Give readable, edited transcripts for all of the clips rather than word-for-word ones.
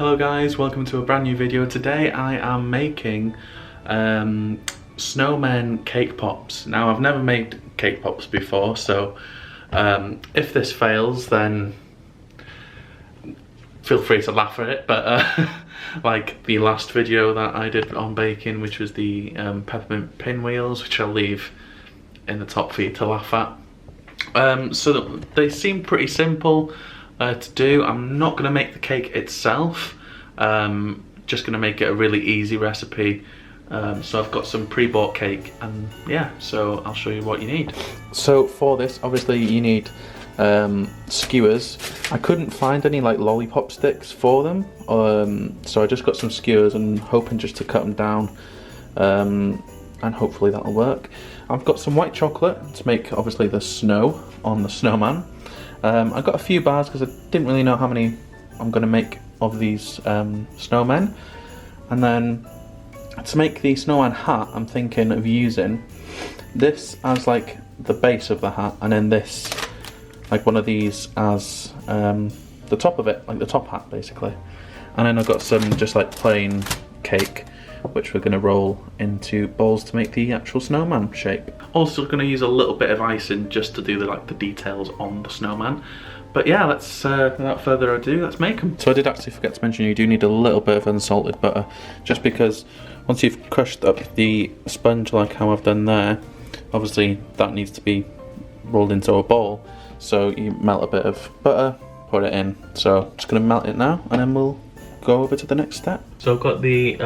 Hello guys, welcome to a brand new video. Today I am making Snowman Cake Pops. Now I've never made cake pops before, so if this fails then feel free to laugh at it, but like the last video that I did on baking, which was the peppermint pinwheels, which I'll leave in the top for you to laugh at. So they seem pretty simple to do. I'm not going to make the cake itself, just going to make it a really easy recipe. So I've got some pre-bought cake, and yeah, so I'll show you what you need. So for this, obviously you need skewers. I couldn't find any like lollipop sticks for them, so I just got some skewers and hoping just to cut them down, and hopefully that'll work. I've got some white chocolate to make obviously the snow on the snowman. I got a few bars because I didn't really know how many I'm going to make of these snowmen. And then to make the snowman hat, I'm thinking of using this as like the base of the hat, and then this like one of these as the top of it, like the top hat basically. And then I've got some just like plain cake, which we're going to roll into balls to make the actual snowman shape. Also going to use a little bit of icing just to do the details on the snowman. But yeah, let's without further ado, let's make them. So I did actually forget to mention you do need a little bit of unsalted butter, just because once you've crushed up the sponge like how I've done there, obviously that needs to be rolled into a bowl. So you melt a bit of butter, put it in. So I'm just going to melt it now, and then we'll go over to the next step. So I've got the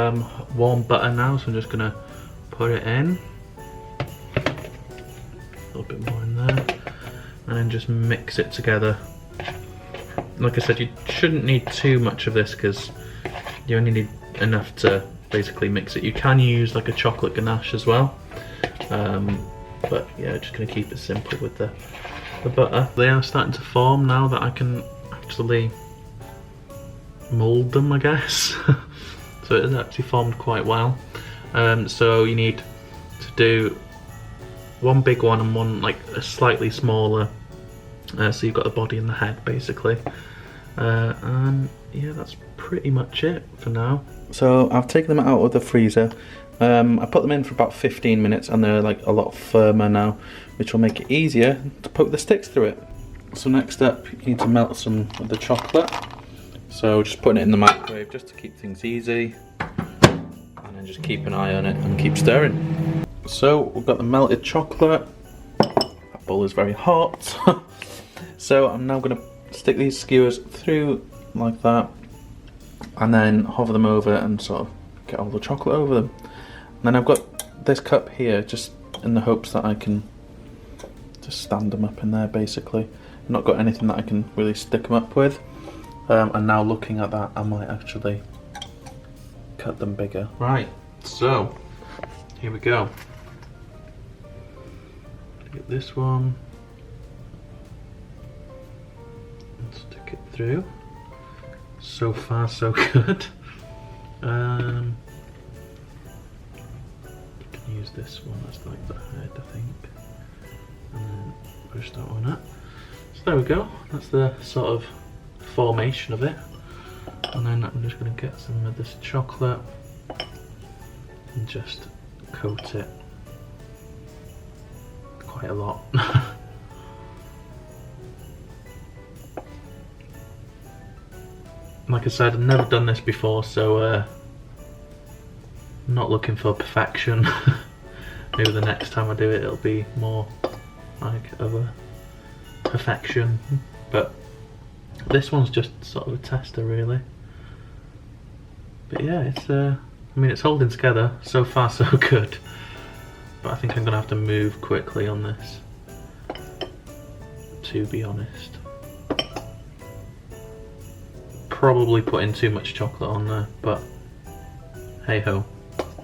warm butter now, so I'm just going to put it in. A little bit more in there, and then just mix it together. Like I said, you shouldn't need too much of this because you only need enough to basically mix it. You can use like a chocolate ganache as well, but yeah, just going to keep it simple with the butter. They are starting to form now that I can actually mould them, I guess. So it has actually formed quite well. So you need to do one big one and one like a slightly smaller, so you've got the body and the head basically, and yeah, that's pretty much it for now. So I've taken them out of the freezer. I put them in for about 15 minutes and they're like a lot firmer now, which will make it easier to poke the sticks through it. So next up, you need to melt some of the chocolate. So just putting it in the microwave just to keep things easy, and then just keep an eye on it and keep stirring. So we've got the melted chocolate. That bowl is very hot. So I'm now going to stick these skewers through like that, and then hover them over and sort of get all the chocolate over them. And then I've got this cup here just in the hopes that I can just stand them up in there basically. I've not got anything that I can really stick them up with. And now looking at that, I might actually cut them bigger. Right, so here we go. Get this one and stick it through. So far so good. You can use this one as like the head, I think, and then push that one up. So there we go, that's the sort of formation of it. And then I'm just going to get some of this chocolate and just coat it quite a lot. Like I said, I've never done this before, so I'm not looking for perfection. Maybe the next time I do it, it'll be more like of a perfection, but this one's just sort of a tester really. But yeah, it's I mean, it's holding together. So far so good, but I think I'm gonna have to move quickly on this, to be honest. Probably putting too much chocolate on there, but hey ho.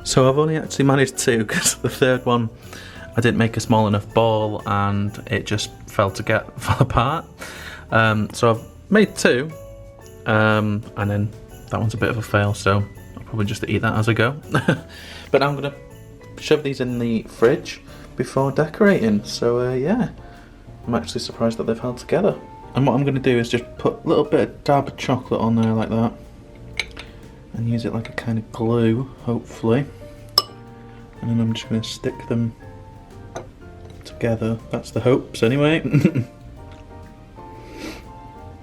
So I've only actually managed two, because the third one I didn't make a small enough ball and it just fell apart. So I've made two, and then that one's a bit of a fail, so I'll probably just eat that as I go. But now I'm going to shove these in the fridge before decorating, so yeah, I'm actually surprised that they've held together. And what I'm going to do is just put a little bit of dab of chocolate on there like that, and use it like a kind of glue, hopefully. And then I'm just going to stick them together. That's the hopes anyway.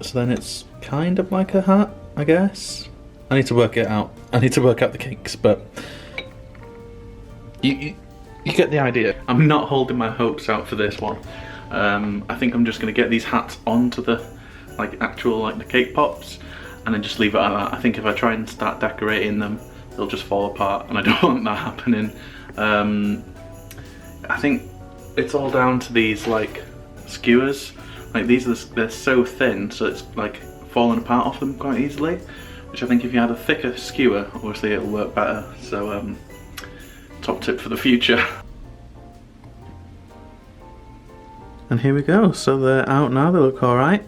So then it's kind of like a hat, I guess. I need to work it out. I need to work out the kinks, but you get the idea. I'm not holding my hopes out for this one. I think I'm just going to get these hats onto the the cake pops, and then just leave it at that. I think if I try and start decorating them, they'll just fall apart, and I don't want that happening. I think it's all down to these like skewers. Like these are they're so thin, so it's like falling apart off them quite easily. Which I think if you had a thicker skewer, obviously it'll work better. So top tip for the future. And here we go. So they're out now. They look all right.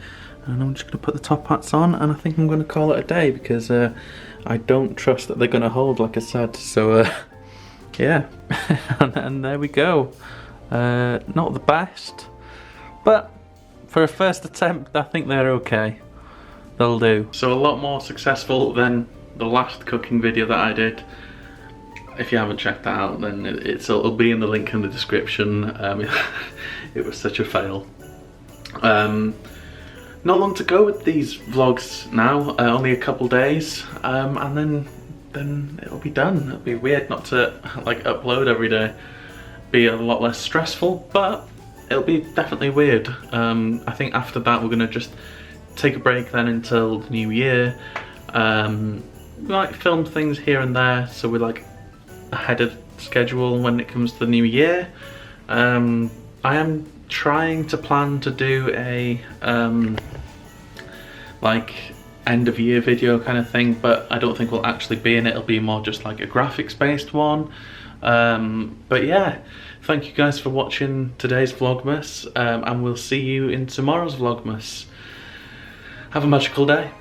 And I'm just going to put the top hats on, and I think I'm going to call it a day because I don't trust that they're going to hold, like I said. So yeah, and there we go. Not the best, but for a first attempt, I think they're okay. They'll do. So a lot more successful than the last cooking video that I did. If you haven't checked that out, then it'll be in the link in the description. It was such a fail. Not long to go with these vlogs now, only a couple days, and then it'll be done. It'll be weird not to like upload every day. Be a lot less stressful, but it'll be definitely weird. I think after that we're gonna just take a break then until the new year. We might film things here and there, so we're like ahead of schedule when it comes to the new year. I am trying to plan to do a like end of year video kind of thing, but I don't think we'll actually be in it. It'll be more just like a graphics based one. But yeah, thank you guys for watching today's Vlogmas, and we'll see you in tomorrow's Vlogmas. Have a magical day.